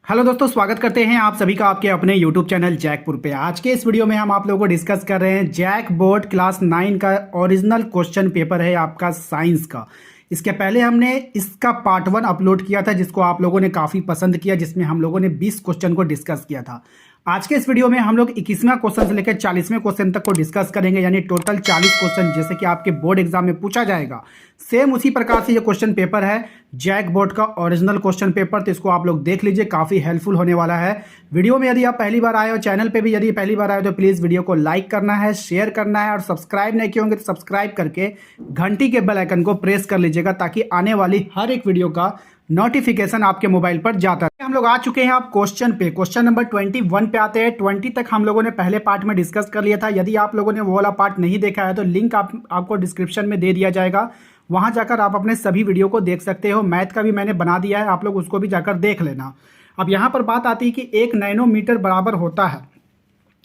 Hello दोस्तों, स्वागत करते हैं आप सभी का आपके अपने YouTube चैनल जैकपुर पे। आज के इस वीडियो में हम आप लोगों को डिस्कस कर रहे हैं जैक बोर्ड क्लास 9 का ओरिजिनल क्वेश्चन पेपर है आपका साइंस का। इसके पहले हमने इसका पार्ट 1 अपलोड किया था जिसको आप लोगों ने काफ़ी पसंद किया, जिसमें हम लोगों ने 20 क्वेश्चन को डिस्कस किया था। आज के इस वीडियो में हम लोग 21वां क्वेश्चन से लेकर 40वें क्वेश्चन तक को डिस्कस करेंगे, यानी टोटल 40 क्वेश्चन जैसे कि आपके बोर्ड एग्जाम में पूछा जाएगा। सेम उसी प्रकार से ये क्वेश्चन पेपर है जैक बोर्ड का ओरिजिनल क्वेश्चन पेपर, तो इसको आप लोग देख लीजिए, काफ़ी हेल्पफुल होने वाला है। वीडियो में यदि आप पहली बार आए हो, चैनल पे भी यदि पहली बार आए हो, तो प्लीज़ वीडियो को लाइक करना है, शेयर करना है और सब्सक्राइब नहीं किए होंगे तो सब्सक्राइब करके घंटी के बेल आइकन को प्रेस कर लीजिएगा ताकि आने वाली हर एक वीडियो का नोटिफिकेशन आपके मोबाइल पर जाता है। हम लोग आ चुके हैं आप क्वेश्चन पे, क्वेश्चन नंबर 21 पे आते हैं। 20 तक हम लोगों ने पहले पार्ट में डिस्कस कर लिया था। यदि आप लोगों ने वो वाला पार्ट नहीं देखा है तो लिंक आपको डिस्क्रिप्शन में दे दिया जाएगा, वहां जाकर आप अपने सभी वीडियो को देख सकते हो। मैथ का भी मैंने बना दिया है, आप लोग उसको भी जाकर देख लेना। अब यहाँ पर बात आती है कि 1 नैनोमीटर बराबर होता है।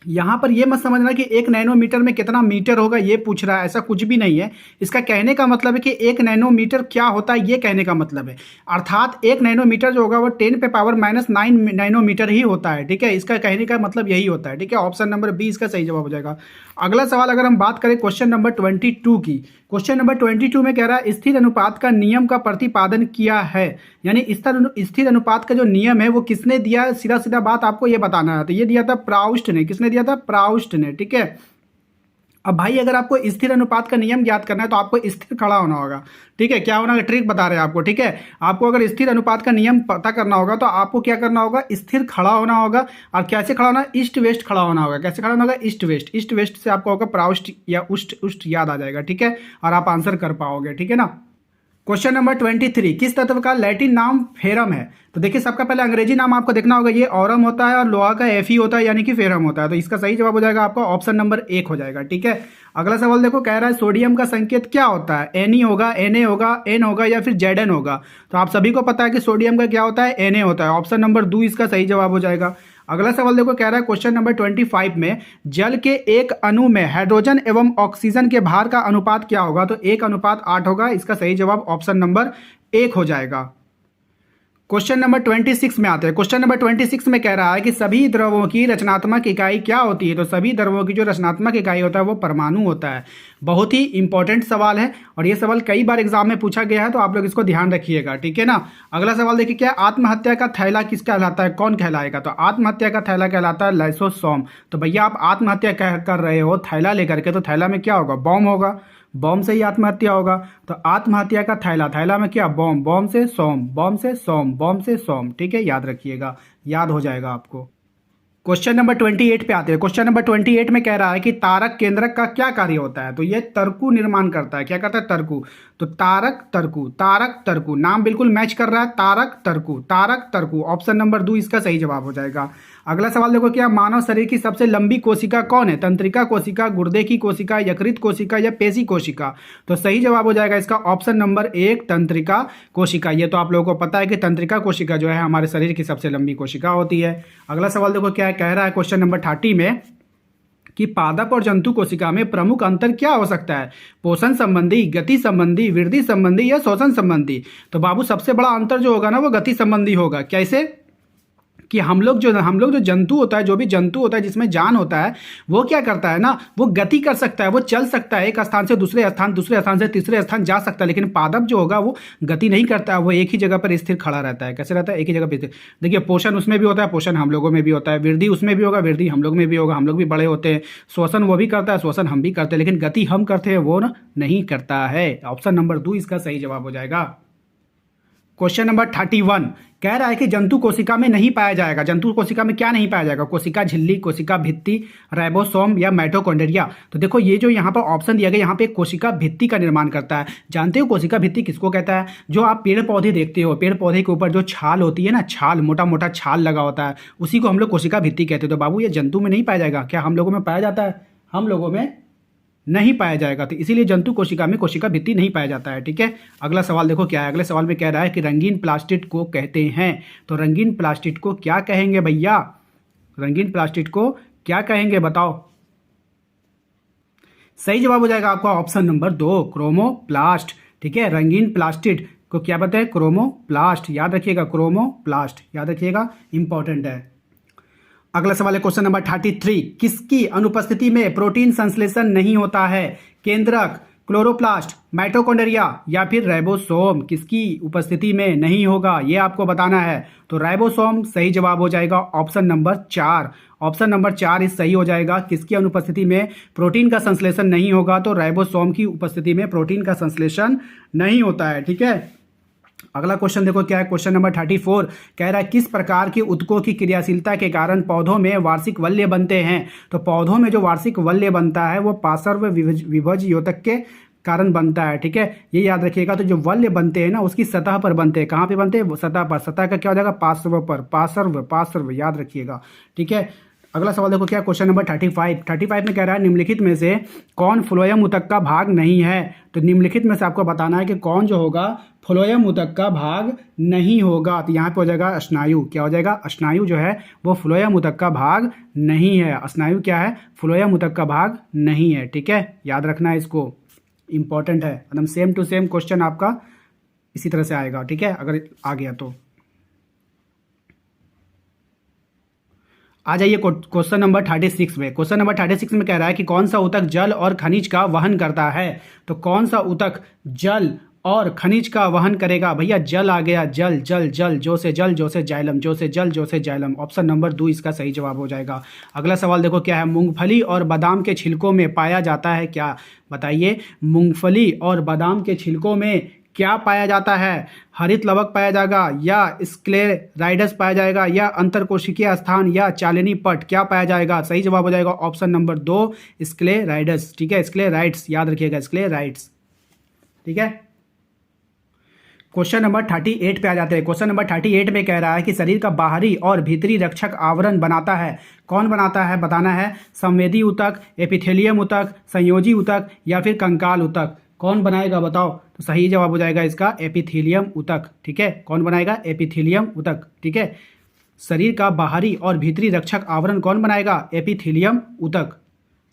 यहाँ पर ये मत समझना कि 1 नैनोमीटर में कितना मीटर होगा ये पूछ रहा है, ऐसा कुछ भी नहीं है। इसका कहने का मतलब है कि 1 नैनोमीटर क्या होता है, ये कहने का मतलब है। अर्थात 1 नैनोमीटर जो होगा वो 10 पे पावर -9 नैनोमीटर ही होता है। ठीक है, इसका कहने का मतलब यही होता है। ठीक है, ऑप्शन नंबर बी इसका सही जवाब हो जाएगा। अगला सवाल अगर हम बात करें क्वेश्चन नंबर 22 की, क्वेश्चन नंबर 22 में कह रहा है स्थिर अनुपात का नियम का प्रतिपादन किया है। यानी स्थिर अनुपात का जो नियम है वो किसने दिया है, सीधा सीधा बात आपको ये बताना है। तो ये दिया था प्राउस्ट ने। किसने दिया था? प्राउस्ट ने। ठीक है, अब भाई अगर आपको स्थिर अनुपात का नियम ज्ञात करना है तो आपको स्थिर खड़ा होना होगा। ठीक है, क्या होना है, ट्रिक बता रहे हैं आपको। ठीक है, आपको अगर स्थिर अनुपात का नियम पता करना होगा तो आपको क्या करना होगा, स्थिर खड़ा होना होगा। और कैसे खड़ा होना है? ईस्ट वेस्ट खड़ा होना होगा। कैसे खड़ा होना होगा? East west. ईस्ट वेस्ट से आपको होगा प्राउस्ट या उष्ट उष्ट याद आ जाएगा। ठीक है, और आप आंसर कर पाओगे। ठीक है ना। क्वेश्चन नंबर 23, किस तत्व का लैटिन नाम फेरम है? तो देखिए, सबका पहले अंग्रेजी नाम आपको देखना होगा, ये ऑरम होता है और लोहा का एफी होता है यानी कि फेरम होता है। तो इसका सही जवाब हो जाएगा आपका ऑप्शन नंबर 1 हो जाएगा। ठीक है, अगला सवाल देखो, कह रहा है सोडियम का संकेत क्या होता है? Ne होगा, Na होगा, N होगा या फिर Zn होगा? तो आप सभी को पता है कि सोडियम का क्या होता है? Na होता है। ऑप्शन नंबर 2 इसका सही जवाब हो जाएगा। अगला सवाल देखो, कह रहा है क्वेश्चन नंबर 25 में जल के एक अणु में हाइड्रोजन एवं ऑक्सीजन के भार का अनुपात क्या होगा? तो 1:8 होगा। इसका सही जवाब ऑप्शन नंबर 1 हो जाएगा। क्वेश्चन नंबर 26 में आते हैं। क्वेश्चन नंबर 26 में कह रहा है कि सभी द्रवों की रचनात्मक इकाई क्या होती है? तो सभी द्रवों की जो रचनात्मक इकाई होता है वो परमाणु होता है। बहुत ही इंपॉर्टेंट सवाल है और ये सवाल कई बार एग्जाम में पूछा गया है, तो आप लोग इसको ध्यान रखिएगा। ठीक है ना। अगला सवाल देखिए, क्या आत्महत्या का थैला किस कहलाता है? कौन कहलाएगा? तो आत्महत्या का थैला कहलाता है लाइसोसोम। तो भैया आप आत्महत्या कर रहे हो थैला लेकर के, तो थैला में क्या होगा? बॉम्ब होगा। बॉम्ब से ही आत्महत्या होगा। तो आत्महत्या का थैला, थैला में क्या? बॉम्ब। बॉम्ब से सोम, बॉम्ब से सोम, बॉम्ब से सोम। ठीक है, याद रखिएगा, याद हो जाएगा आपको। क्वेश्चन नंबर 28 पे आते हैं। क्वेश्चन नंबर 28 में कह रहा है कि तारक केंद्रक का क्या कार्य होता है? तो ये तर्कु निर्माण करता है। क्या करता है? तर्कु। तो तारक तर्कु, तारक तर्कु, नाम बिल्कुल मैच कर रहा है, तारक तर्कु, तारक तर्कु। ऑप्शन नंबर 2 इसका सही जवाब हो जाएगा। अगला सवाल देखो, क्या मानव शरीर की सबसे लंबी कोशिका कौन है? तंत्रिका कोशिका, गुर्दे की कोशिका, यकृत कोशिका या पेशी कोशिका? तो सही जवाब हो जाएगा इसका ऑप्शन नंबर 1 तंत्रिका कोशिका। ये तो आप लोगों को पता है कि तंत्रिका कोशिका जो है हमारे शरीर की सबसे लंबी कोशिका होती है। अगला सवाल देखो, क्या कह रहा है क्वेश्चन नंबर 30 में कि पादप और जंतु कोशिका में प्रमुख अंतर क्या हो सकता है? पोषण संबंधी, गति संबंधी, वृद्धि संबंधी या शोषण संबंधी? तो बाबू सबसे बड़ा अंतर जो होगा ना वो गति संबंधी होगा। कैसे? कि हम लोग जो जंतु होता है, जो भी जंतु होता है जिसमें जान होता है, वो क्या करता है ना, वो गति कर सकता है, वो चल सकता है, एक स्थान से दूसरे स्थान, दूसरे स्थान से तीसरे स्थान जा सकता है। लेकिन पादप जो होगा वो गति नहीं करता है, वो एक ही जगह पर स्थिर खड़ा रहता है। कैसे रहता है? एक ही जगह पर स्थिर। देखिए, पोषण उसमें भी होता है, पोषण हम लोगों में भी होता है, वृद्धि उसमें भी होगा, वृद्धि हम लोग में भी होगा, हम लोग भी बड़े होते हैं। शोषण वो भी करता है, शोषण हम भी करते हैं, लेकिन गति हम करते हैं, वो नहीं करता है। ऑप्शन नंबर 2 इसका सही जवाब हो जाएगा। क्वेश्चन नंबर 31 कह रहा है कि जंतु कोशिका में नहीं पाया जाएगा। जंतु कोशिका में क्या नहीं पाया जाएगा? कोशिका झिल्ली, कोशिका भित्ति, राइबोसोम या माइटोकॉन्ड्रिया? तो देखो, ये जो यहाँ पर ऑप्शन दिया गया, यहाँ पे कोशिका भित्ति का निर्माण करता है। जानते हो कोशिका भित्ति किसको कहता है? जो आप पेड़ पौधे देखते हो, पेड़ पौधे के ऊपर जो छाल होती है ना, छाल, मोटा मोटा छाल लगा होता है, उसी को हम लोग कोशिका भित्ति कहते हैं। तो बाबू ये जंतु में नहीं पाया जाएगा। क्या हम लोगों में पाया जाता है? हम लोगों में नहीं पाया जाएगा। तो इसीलिए जंतु कोशिका में कोशिका भित्ति नहीं पाया जाता है। ठीक है, अगला सवाल देखो क्या है। अगले सवाल में कह रहा है कि रंगीन प्लास्टिक को कहते हैं। तो रंगीन प्लास्टिक को क्या कहेंगे भैया? रंगीन प्लास्टिक को क्या कहेंगे बताओ? सही जवाब हो जाएगा आपका ऑप्शन नंबर 2 क्रोमोप्लास्ट। ठीक है, रंगीन प्लास्टिक को क्या बताए, क्रोमोप्लास्ट, याद रखिएगा क्रोमोप्लास्ट, याद रखिएगा, इंपॉर्टेंट है। अगला सवाल है क्वेश्चन नंबर 33, किसकी अनुपस्थिति में प्रोटीन संश्लेषण नहीं होता है, केंद्रक, क्लोरोप्लास्ट, माइटोकॉन्ड्रिया या फिर राइबोसोम, किसकी उपस्थिति में नहीं होगा ये आपको बताना है। तो राइबोसोम सही जवाब हो जाएगा, ऑप्शन नंबर 4, ऑप्शन नंबर 4 इस सही हो जाएगा। किसकी अनुपस्थिति में प्रोटीन का संश्लेषण नहीं होगा, तो राइबोसोम की उपस्थिति में प्रोटीन का संश्लेषण नहीं होता है, ठीक है। अगला क्वेश्चन देखो क्या है, क्वेश्चन नंबर 34 कह रहा है किस प्रकार के ऊतकों की क्रियाशीलता के कारण पौधों में वार्षिक वल्य बनते हैं। तो पौधों में जो वार्षिक वल्य बनता है वो पार्श्व विभज योतक के कारण बनता है, ठीक है, ये याद रखिएगा। तो जो वल्य बनते हैं ना उसकी सतह पर बनते हैं, कहाँ पे बनते हैं, सतह पर, सतह का क्या हो जाएगा, पार्श्व पर, पार्श्व याद रखिएगा, ठीक है। अगला सवाल देखो क्या, क्वेश्चन नंबर 35 में कह रहा है निम्नलिखित में से कौन फ्लोएम ऊतक का भाग नहीं है। तो निम्नलिखित में से आपको बताना है कि कौन जो होगा फ्लोएम ऊतक का भाग नहीं होगा। तो यहाँ पे हो जाएगा स्नायु, क्या हो जाएगा, स्नायु जो है वो फ्लोएम ऊतक का भाग नहीं है। स्नायु क्या है, फ्लोएम ऊतक का भाग नहीं है, ठीक है, याद रखना है इसको, इंपॉर्टेंट है एकदम। सेम टू सेम क्वेश्चन आपका इसी तरह से आएगा, ठीक है, अगर आ गया तो। आ जाइए क्वेश्चन नंबर 36 में। क्वेश्चन नंबर 36 में कह रहा है कि कौन सा ऊतक जल और खनिज का वहन करता है। तो कौन सा ऊतक जल और खनिज का वहन करेगा, भैया जल आ गया, जल जल जल, जो से जल, जो से जाइलम, जो से जल, जो से जाइलम, ऑप्शन नंबर 2 इसका सही जवाब हो जाएगा। अगला सवाल देखो क्या है, मूंगफली और बादाम के छिलकों में पाया जाता है क्या, बताइए, मूंगफली और बादाम के छिलकों में क्या पाया जाता है, हरित लवक पाया जाएगा या स्क्लेराइड्स पाया जाएगा या अंतरकोशिकीय स्थान या चालिनी पट, क्या पाया जाएगा, सही जवाब हो जाएगा ऑप्शन नंबर 2 स्क्लेराइड्स, ठीक है, स्क्लेराइड्स याद रखिएगा, स्क्लेराइड्स, ठीक है। क्वेश्चन नंबर 38 पे आ जाते हैं। क्वेश्चन नंबर 38 में कह रहा है कि शरीर का बाहरी और भीतरी रक्षक आवरण बनाता है, कौन बनाता है, बताना है, संवेदी ऊतक, एपिथेलियम ऊतक, संयोजी ऊतक या फिर कंकाल ऊतक, कौन बनाएगा बताओ। तो सही जवाब हो जाएगा इसका एपिथेलियम ऊतक, ठीक है, कौन बनाएगा, एपिथेलियम ऊतक, ठीक है। शरीर का बाहरी और भीतरी रक्षक आवरण कौन बनाएगा, एपिथेलियम ऊतक।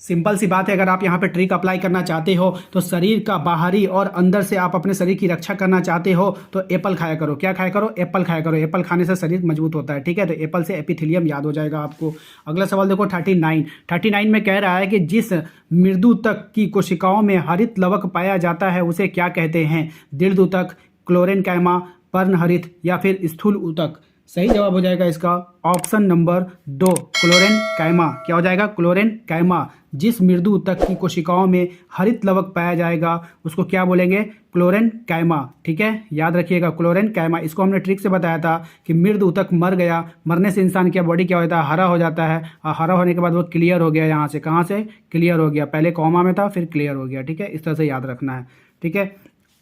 सिंपल सी बात है, अगर आप यहाँ पे ट्रिक अप्लाई करना चाहते हो तो शरीर का बाहरी और अंदर से आप अपने शरीर की रक्षा करना चाहते हो तो एप्पल खाया करो, क्या खाया करो, एप्पल खाया करो, एप्पल खाने से शरीर मजबूत होता है, ठीक है। तो एप्पल से एपिथेलियम याद हो जाएगा आपको। अगला सवाल देखो 39 में कह रहा है कि जिस मृदुतक की कोशिकाओं में हरित लवक पाया जाता है उसे क्या कहते हैं, दीर्घ ऊतक, क्लोरेनकाइमा, पर्णहरित या फिर स्थूल ऊतक, सही जवाब हो जाएगा इसका ऑप्शन नंबर 2 क्लोरेनकाइमा, क्या हो जाएगा, क्लोरेनकाइमा। जिस मृदु ऊतक की कोशिकाओं में हरित लवक पाया जाएगा उसको क्या बोलेंगे, क्लोरेनकाइमा, ठीक है, याद रखिएगा क्लोरेनकाइमा। इसको हमने ट्रिक से बताया था कि मृदु ऊतक मर गया, मरने से इंसान की बॉडी क्या होता है, हरा हो जाता है, और हरा होने के बाद वो क्लियर हो गया, यहाँ से कहाँ से क्लियर हो गया, पहले कॉमा में था फिर क्लियर हो गया, ठीक है, इस तरह से याद रखना है, ठीक है।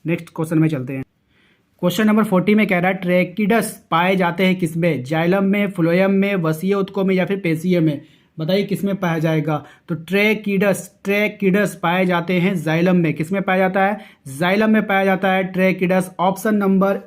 नेक्स्ट क्वेश्चन में चलते हैं। क्वेश्चन नंबर 40 में कह रहा है ट्रैकिडस पाए जाते हैं किसमें, जाइलम में, फ्लोएम में, वसीय ऊतकों में या फिर पेशीय में, बताइए किसमें पाया जाएगा। तो ट्रैकिडस पाए जाते हैं जाइलम में, किसमें पाया जाता है, जाइलम में पाया जाता है ट्रैकिडस, ऑप्शन नंबर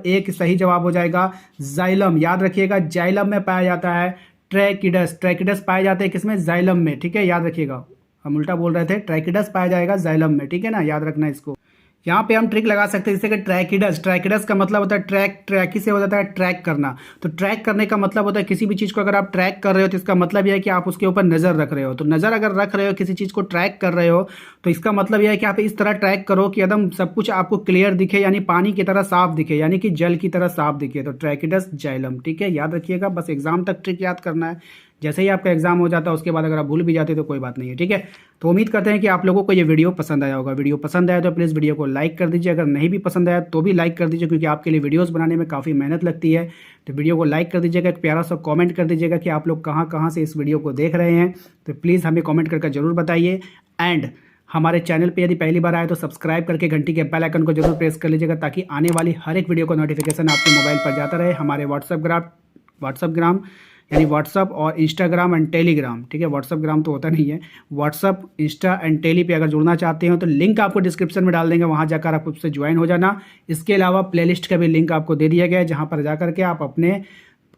1 सही जवाब हो जाएगा, जाइलम, याद रखिएगा, जाइलम में पाया जाता है ट्रैकिडस पाए जाते हैं किसमें, जाइलम में, ठीक है, याद रखिएगा, हम उल्टा बोल रहे थे, ट्रैकिडस पाया जाएगा जाइलम में, ठीक है ना, याद रखना इसको। यहाँ पे हम ट्रिक लगा सकते हैं जैसे कि ट्रैकिडस का मतलब होता है ट्रैकी से हो जाता है ट्रैक करना। तो ट्रैक करने का मतलब होता है किसी भी चीज़ को अगर आप ट्रैक कर रहे हो तो इसका मतलब यह है कि आप उसके ऊपर नज़र रख रहे हो। तो नज़र अगर रख रहे हो, किसी चीज़ को ट्रैक कर रहे हो, तो इसका मतलब यह है कि आप इस तरह ट्रैक करो कि एकदम सब कुछ आपको क्लियर दिखे, यानी पानी की तरह साफ दिखे, यानी कि जल की तरह साफ दिखे। तो ट्रैकिडस जाइलम, ठीक है, याद रखिएगा, बस एग्जाम तक ट्रिक याद करना है। जैसे ही आपका एग्जाम हो जाता है उसके बाद अगर आप भूल भी जाते तो कोई बात नहीं है, ठीक है। तो उम्मीद करते हैं कि आप लोगों को ये वीडियो पसंद आया होगा। वीडियो पसंद आया तो प्लीज़ वीडियो को लाइक कर दीजिए, अगर नहीं भी पसंद आया तो भी लाइक कर दीजिए, क्योंकि आपके लिए वीडियोस बनाने में काफ़ी मेहनत लगती है। तो वीडियो को लाइक कर दीजिएगा, एक प्यारा सा कॉमेंट कर दीजिएगा कि आप लोग कहाँ कहाँ से इस वीडियो को देख रहे हैं। तो प्लीज़ हमें कॉमेंट करके ज़रूर बताइए। एंड हमारे चैनल पे यदि पहली बार आए तो सब्सक्राइब करके घंटी के बेल आइकन को जरूर प्रेस कर लीजिएगा, ताकि आने वाली हर एक वीडियो का नोटिफिकेशन आपके मोबाइल पर जाता रहे। हमारे व्हाट्सअप यानी व्हाट्सअप और इंस्टाग्राम एंड टेलीग्राम, ठीक है, व्हाट्सअप ग्राम तो होता नहीं है, व्हाट्सअप, इंस्टा एंड टेली पे अगर जुड़ना चाहते हो तो लिंक आपको डिस्क्रिप्शन में डाल देंगे, वहाँ जाकर आप उससे ज्वाइन हो जाना। इसके अलावा प्लेलिस्ट का भी लिंक आपको दे दिया गया है, जहाँ पर जाकर के आप अपने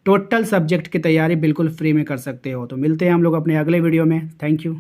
टोटल सब्जेक्ट की तैयारी बिल्कुल फ्री में कर सकते हो। तो मिलते हैं हम लोग अपने अगले वीडियो में। Thank you.